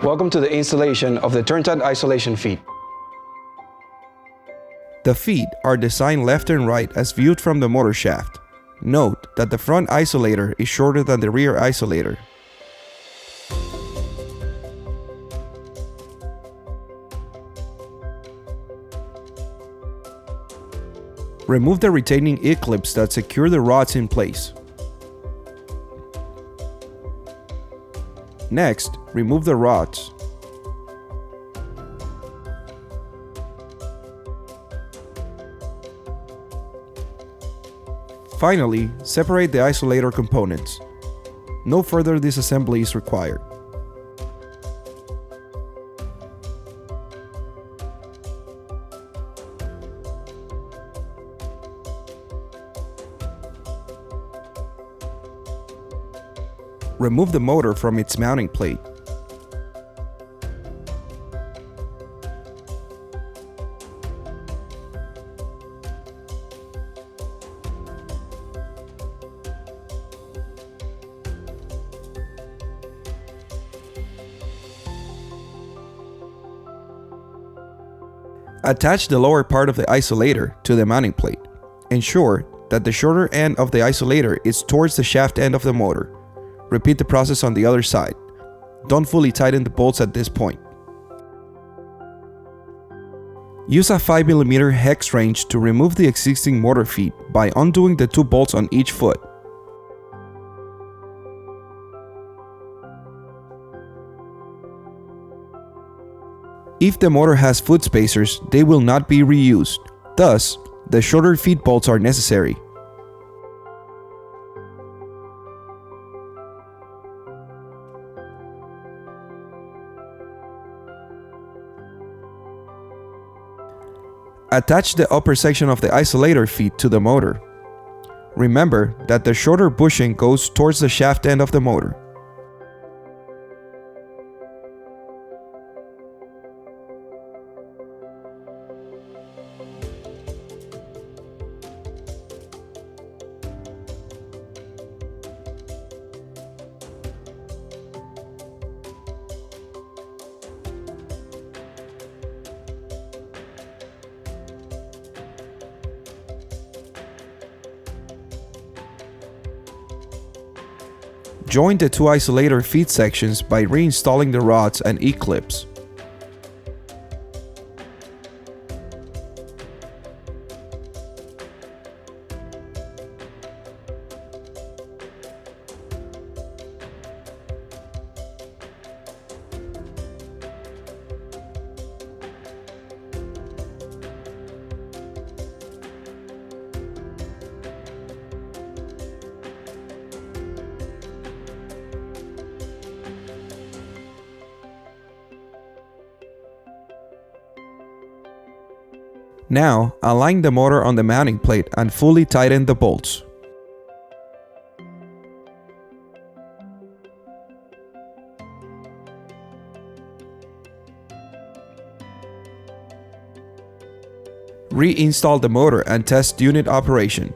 Welcome to the installation of the turntide isolation feet. The feet are designed left and right as viewed from the motor shaft. Note that the front isolator is shorter than the rear isolator. Remove the retaining E-clips that secure the rods in place. Next, remove the rods. Finally, separate the isolator components. No further disassembly is required. Remove the motor from its mounting plate. Attach the lower part of the isolator to the mounting plate. Ensure that the shorter end of the isolator is towards the shaft end of the motor. Repeat the process on the other side. Don't fully tighten the bolts at this point. Use a 5mm hex wrench to remove the existing motor feet by undoing the 2 bolts on each foot. If the motor has foot spacers, they will not be reused. Thus, the shorter feet bolts are necessary. Attach the upper section of the isolator feet to the motor. Remember that the shorter bushing goes towards the shaft end of the motor. Join the 2 isolator feet sections by reinstalling the rods and E-clips. Now, align the motor on the mounting plate and fully tighten the bolts. Reinstall the motor and test unit operation.